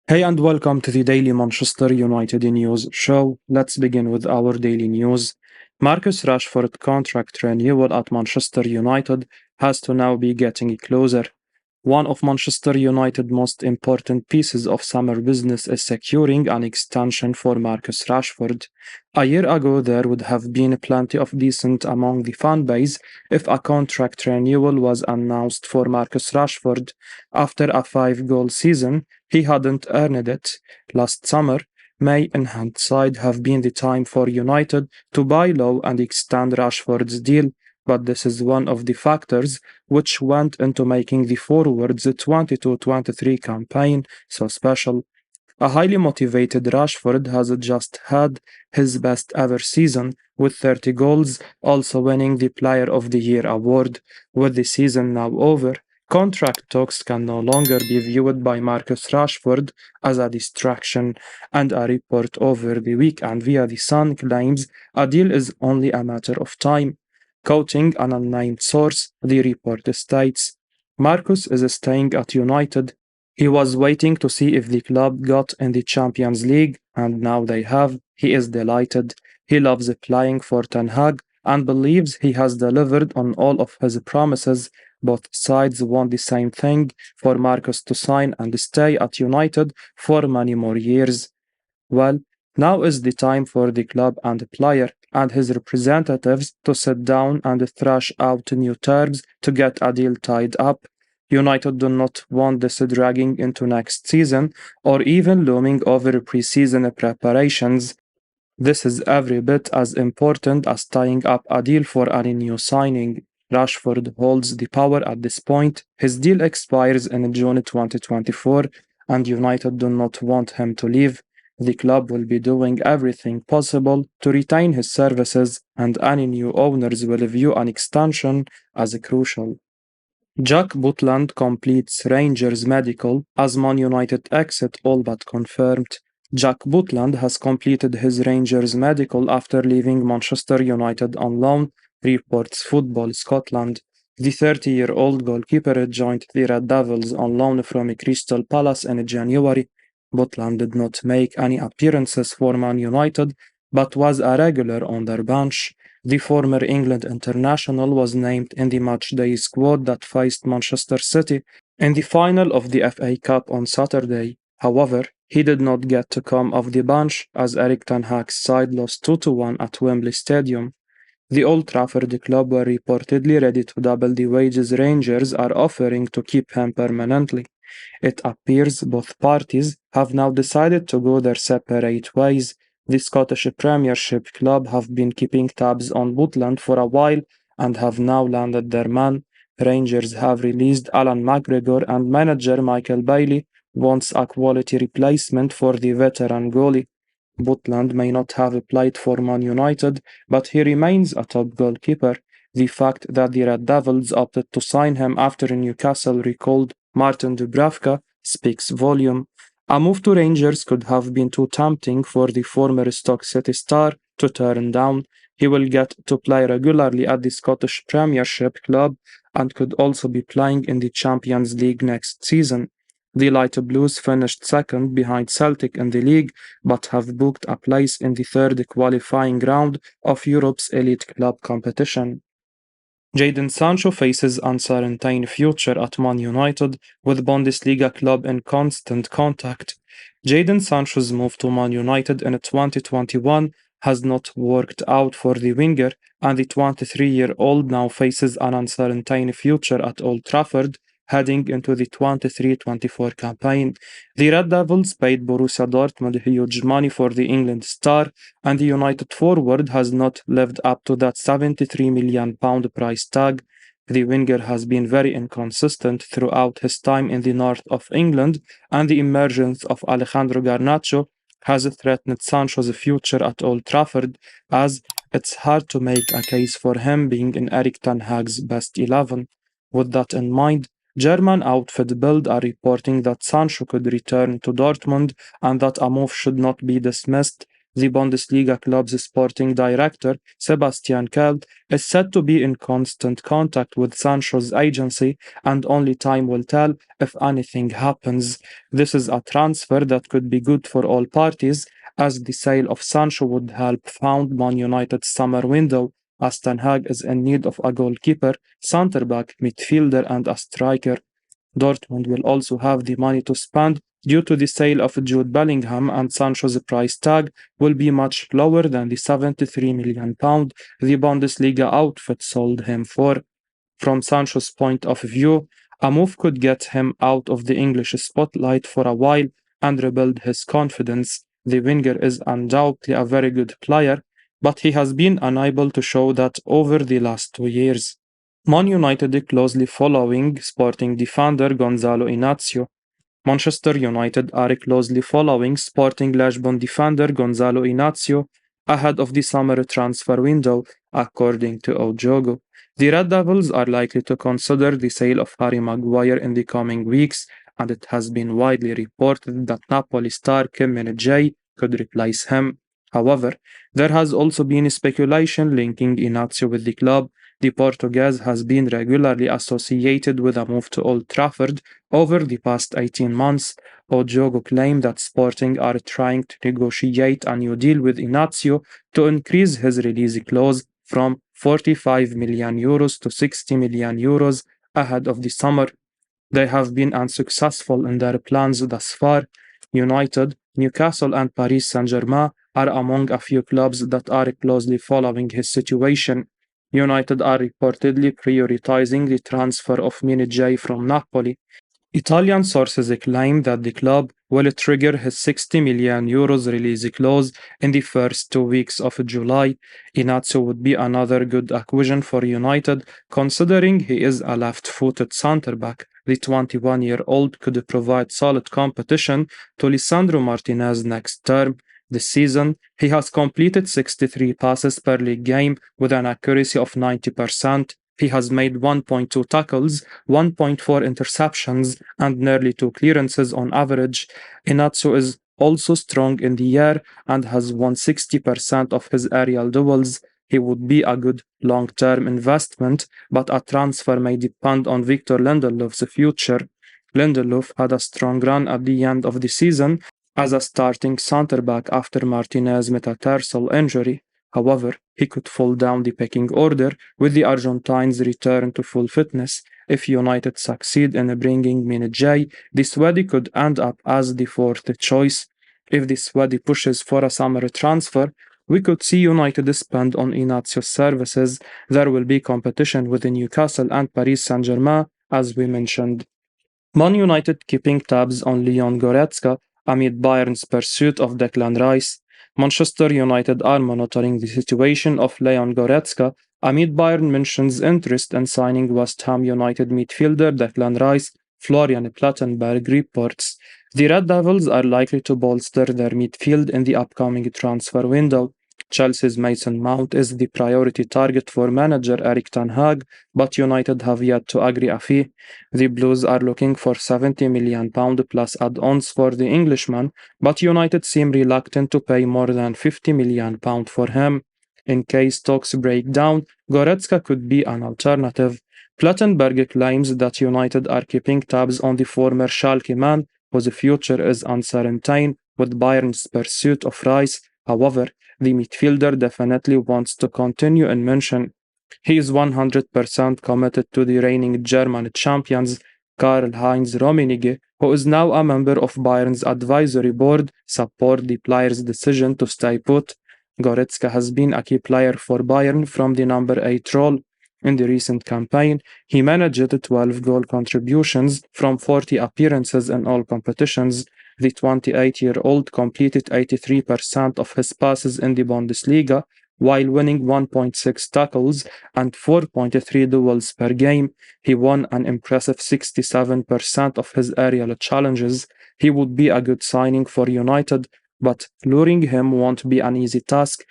Hey and welcome to the Daily Manchester United News show. Let's begin with our daily news. Marcus Rashford contract renewal at Manchester United has to now be getting closer. One of Manchester United's most important pieces of summer business is securing an extension for Marcus Rashford. A year ago, there would have been plenty of dissent among the fan base if a contract renewal was announced for Marcus Rashford. After a 5 goal season, he hadn't earned it. Last summer, may in hindsight have been the time for United to buy low and extend Rashford's deal, but this is one of the factors which went into making the forwards 22-23 campaign so special. A highly motivated Rashford has just had his best ever season with 30 goals, also winning the Player of the Year award. With the season now over, contract talks can no longer be viewed by Marcus Rashford as a distraction, and a report over the weekend via The Sun claims a deal is only a matter of time. Quoting an unnamed source, the report states, Marcus is staying at United. He was waiting to see if the club got in the Champions League, and now they have. He is delighted. He loves playing for Ten Hag and believes he has delivered on all of his promises. Both sides want the same thing for Marcus to sign and stay at United for many more years. Well, now is the time for the club and the player and his representatives to sit down and thrash out new terms to get a deal tied up. United do not want this dragging into next season or even looming over pre-season preparations. This is every bit as important as tying up a deal for any new signing. Rashford holds the power at this point. His deal expires in June 2024, and United do not want him to leave. The club will be doing everything possible to retain his services, and any new owners will view an extension as crucial. Jack Butland completes Rangers medical as Man United exit all but confirmed. Jack Butland has completed his Rangers medical after leaving Manchester United on loan, reports Football Scotland. The 30-year-old goalkeeper joined the Red Devils on loan from Crystal Palace in January. Butland did not make any appearances for Man United, but was a regular on their bench. The former England international was named in the matchday squad that faced Manchester City in the final of the FA Cup on Saturday. However, he did not get to come off the bench as Erik ten Hag's side lost 2-1 at Wembley Stadium. The Old Trafford club were reportedly ready to double the wages Rangers are offering to keep him permanently. It appears both parties have now decided to go their separate ways. The Scottish Premiership club have been keeping tabs on Butland for a while and have now landed their man. Rangers have released Alan McGregor and manager Michael Bailey wants a quality replacement for the veteran goalie. Butland may not have played for Man United, but he remains a top goalkeeper. The fact that the Red Devils opted to sign him after Newcastle recalled Martin Dubravka speaks volume. A move to Rangers could have been too tempting for the former Stoke City star to turn down. He will get to play regularly at the Scottish Premiership club and could also be playing in the Champions League next season. The Light Blues finished second behind Celtic in the league, but have booked a place in the third qualifying round of Europe's elite club competition. Jadon Sancho faces uncertain future at Man United with Bundesliga club in constant contact. Jadon Sancho's move to Man United in 2021 has not worked out for the winger, and the 23-year-old now faces an uncertain future at Old Trafford heading into the 23-24 campaign. The Red Devils paid Borussia Dortmund huge money for the England star, and the United forward has not lived up to that £73 million price tag. The winger has been very inconsistent throughout his time in the north of England, and the emergence of Alejandro Garnacho has threatened Sancho's future at Old Trafford, as it's hard to make a case for him being in Erik ten Hag's best 11. With that in mind, German outfit Bild are reporting that Sancho could return to Dortmund and that a move should not be dismissed. The Bundesliga club's sporting director, Sebastian Keld, is said to be in constant contact with Sancho's agency, and only time will tell if anything happens. This is a transfer that could be good for all parties, as the sale of Sancho would help fund Man United's summer window, as Ten Hag is in need of a goalkeeper, centre-back, midfielder and a striker. Dortmund will also have the money to spend due to the sale of Jude Bellingham, and Sancho's price tag will be much lower than the £73 million the Bundesliga outfit sold him for. From Sancho's point of view, a move could get him out of the English spotlight for a while and rebuild his confidence. The winger is undoubtedly a very good player, but he has been unable to show that over the last 2 years. Man United closely following Sporting defender Gonzalo Inacio. Manchester United are closely following Sporting Lisbon defender Gonzalo Inacio ahead of the summer transfer window, according to Ojogo. The Red Devils are likely to consider the sale of Harry Maguire in the coming weeks, and it has been widely reported that Napoli star Ki Jae could replace him. However, there has also been speculation linking Inacio with the club. The Portuguese has been regularly associated with a move to Old Trafford over the past 18 months. Ojogo claimed that Sporting are trying to negotiate a new deal with Inacio to increase his release clause from €45 million to €60 million ahead of the summer. They have been unsuccessful in their plans thus far. United, Newcastle and Paris Saint-Germain are among a few clubs that are closely following his situation. United are reportedly prioritizing the transfer of Ki Jae from Napoli. Italian sources claim that the club will trigger his €60 million release clause in the first 2 weeks of July. Inacio would be another good acquisition for United, considering he is a left-footed centre-back. The 21-year-old could provide solid competition to Lisandro Martinez next term. This season, he has completed 63 passes per league game with an accuracy of 90%. He has made 1.2 tackles, 1.4 interceptions, and nearly 2 clearances on average. Inacio is also strong in the air and has won 60% of his aerial duels. He would be a good long-term investment, but a transfer may depend on Victor Lindelof's future. Lindelof had a strong run at the end of the season as a starting centre-back after Martinez's metatarsal injury. However, he could fall down the pecking order with the Argentine's return to full fitness. If United succeed in bringing Ki Jae, the Swede could end up as the fourth choice. If the Swede pushes for a summer transfer, we could see United spend on Inacio's services. There will be competition with Newcastle and Paris Saint-Germain, as we mentioned. Man United keeping tabs on Leon Goretzka amid Bayern's pursuit of Declan Rice. Manchester United are monitoring the situation of Leon Goretzka amid Bayern München's interest in signing West Ham United midfielder Declan Rice, Florian Plettenberg reports. The Red Devils are likely to bolster their midfield in the upcoming transfer window. Chelsea's Mason Mount is the priority target for manager Erik ten Hag, but United have yet to agree a fee. The Blues are looking for £70 million plus add-ons for the Englishman, but United seem reluctant to pay more than £50 million for him. In case talks break down, Goretzka could be an alternative. Plettenberg claims that United are keeping tabs on the former Schalke man, whose future is uncertain with Bayern's pursuit of Rice. However, the midfielder definitely wants to continue in München. He is 100% committed to the reigning German champions. Karl-Heinz Rummenigge, who is now a member of Bayern's advisory board, support the player's decision to stay put. Goretzka has been a key player for Bayern from the number 8 role. In the recent campaign, he managed 12 goal contributions from 40 appearances in all competitions. The 28-year-old completed 83% of his passes in the Bundesliga, while winning 1.6 tackles and 4.3 duels per game. He won an impressive 67% of his aerial challenges. He would be a good signing for United, but luring him won't be an easy task.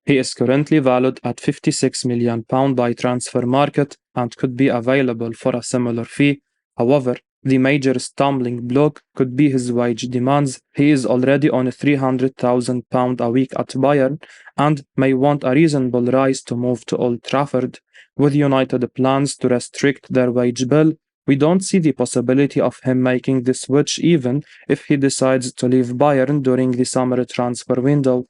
He is currently valued at £56 million by Transfer Market and could be available for a similar fee. However, The major stumbling block could be his wage demands. He is already on £300,000 a week at Bayern and may want a reasonable rise to move to Old Trafford. With United plans to restrict their wage bill, we don't see the possibility of him making the switch even if he decides to leave Bayern during the summer transfer window.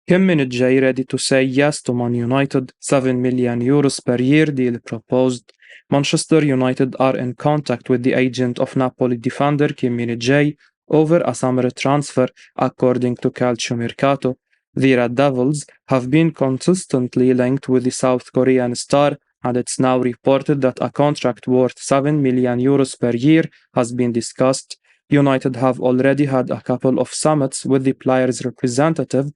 Kim Min-jae ready to say yes to Man United, €7 million per year deal proposed. Manchester United are in contact with the agent of Napoli defender Kim Min-jae over a summer transfer, according to Calcio Mercato. The Red Devils have been consistently linked with the South Korean star, and it's now reported that a contract worth €7 million per year has been discussed. United have already had a couple of summits with the player's representative,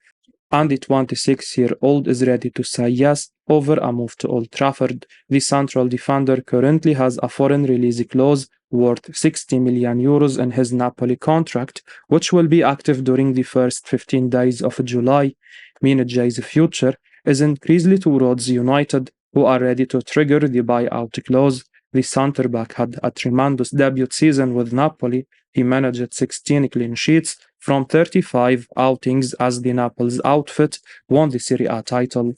and the 26-year-old is ready to say yes over a move to Old Trafford. The central defender currently has a foreign release clause worth €60 million in his Napoli contract, which will be active during the first 15 days of July. Min-jae's future is increasingly towards United, who are ready to trigger the buyout clause. The centre-back had a tremendous debut season with Napoli. He managed 16 clean sheets from 35 outings as the Naples outfit won the Serie A title.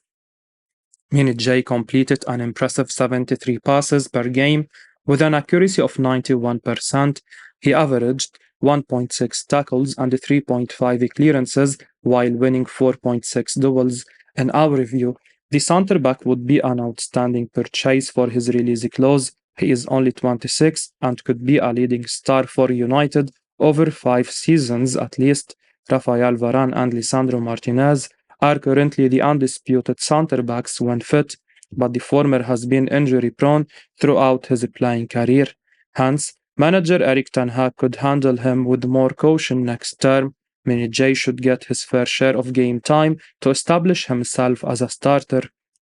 Min-jae completed an impressive 73 passes per game with an accuracy of 91%. He averaged 1.6 tackles and 3.5 clearances while winning 4.6 duels. In our view, the centre-back would be an outstanding purchase for his release clause. He is only 26 and could be a leading star for United over 5 seasons at least. Rafael Varane and Lisandro Martinez are currently the undisputed centre-backs when fit, but the former has been injury-prone throughout his playing career. Hence, manager Erik ten Hag could handle him with more caution next term. Min-jae should get his fair share of game time to establish himself as a starter.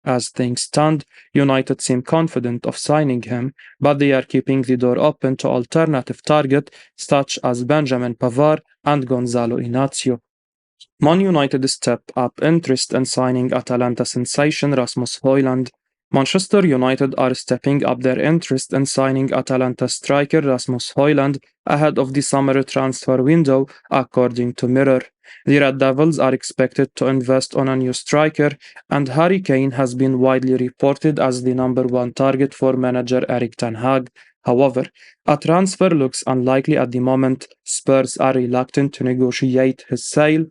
As things stand, United seem confident of signing him, but they are keeping the door open to alternative targets such as Benjamin Pavard and Gonzalo Inacio. Man United stepped up interest in signing Atalanta sensation Rasmus Højlund. Manchester United are stepping up their interest in signing Atalanta striker Rasmus Højlund ahead of the summer transfer window, according to Mirror. The Red Devils are expected to invest on a new striker, and Harry Kane has been widely reported as the number one target for manager Erik ten Hag. However, a transfer looks unlikely at the moment. Spurs are reluctant to negotiate his sale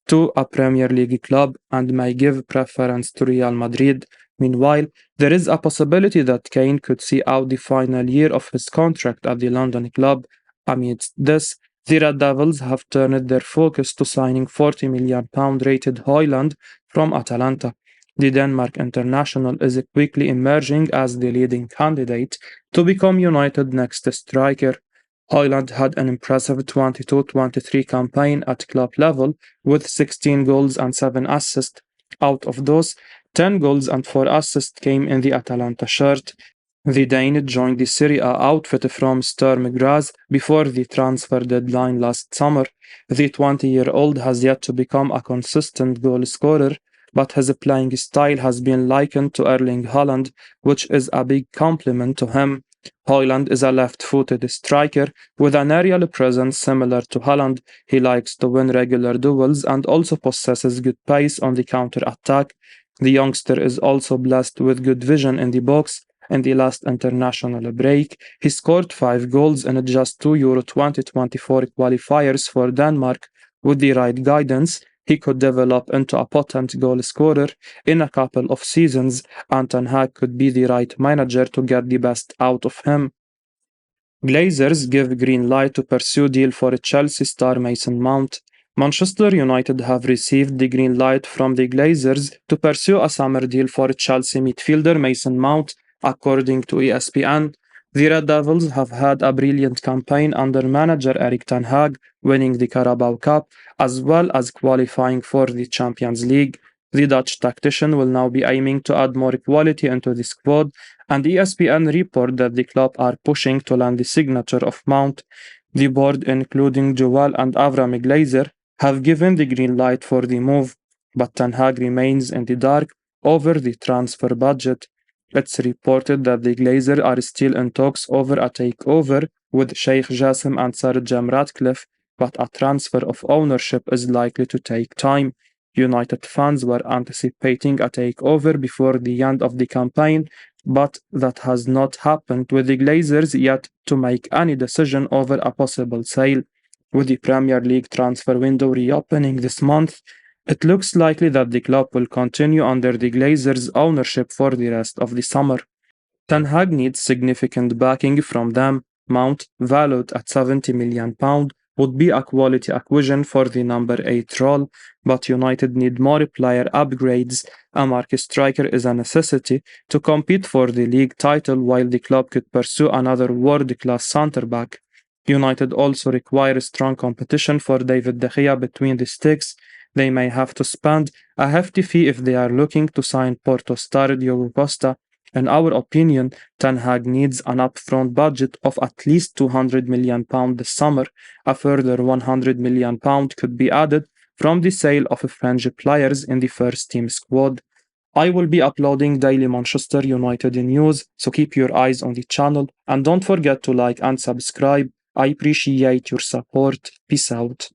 to a Premier League club and may give preference to Real Madrid. Meanwhile, there is a possibility that Kane could see out the final year of his contract at the London club. Amidst this, the Red Devils have turned their focus to signing £40 million rated Højlund from Atalanta. The Denmark international is quickly emerging as the leading candidate to become United's next striker. Højlund had an impressive 22-23 campaign at club level with 16 goals and 7 assists. Out of those, 10 goals and 4 assists came in the Atalanta shirt. The Dane joined the Serie A outfit from Sturm Graz before the transfer deadline last summer. The 20-year-old has yet to become a consistent goal scorer, but his playing style has been likened to Erling Haaland, which is a big compliment to him. Højlund is a left-footed striker with an aerial presence similar to Haaland. He likes to win regular duels and also possesses good pace on the counter-attack. The youngster is also blessed with good vision in the box. In the last international break, he scored 5 goals in just 2 Euro 2024 qualifiers for Denmark. With the right guidance, he could develop into a potent goal scorer in a couple of seasons, and Ten Hag could be the right manager to get the best out of him. Glazers give green light to pursue deal for Chelsea star Mason Mount. Manchester United have received the green light from the Glazers to pursue a summer deal for Chelsea midfielder Mason Mount, according to ESPN. The Red Devils have had a brilliant campaign under manager Erik ten Hag, winning the Carabao Cup as well as qualifying for the Champions League. The Dutch tactician will now be aiming to add more quality into the squad, and ESPN report that the club are pushing to land the signature of Mount. The board, including Joel and Avram Glazer, have given the green light for the move, but Ten Hag remains in the dark over the transfer budget. It's reported that the Glazers are still in talks over a takeover with Sheikh Jassim and Sir Jim Ratcliffe, but a transfer of ownership is likely to take time. United fans were anticipating a takeover before the end of the campaign, but that has not happened, with the Glazers yet to make any decision over a possible sale. With the Premier League transfer window reopening this month, it looks likely that the club will continue under the Glazers' ownership for the rest of the summer. Ten Hag needs significant backing from them. Mount, valued at £70 million, would be a quality acquisition for the number 8 role, but United need more player upgrades. A marquee striker is a necessity to compete for the league title, while the club could pursue another world-class centre-back. United also require strong competition for David De Gea between the sticks. They may have to spend a hefty fee if they are looking to sign Porto star Diogo Costa. In our opinion, Ten Hag needs an upfront budget of at least £200 million this summer. A further £100 million could be added from the sale of French players in the first team squad. I will be uploading daily Manchester United news, so keep your eyes on the channel and don't forget to like and subscribe. I appreciate your support. Peace out.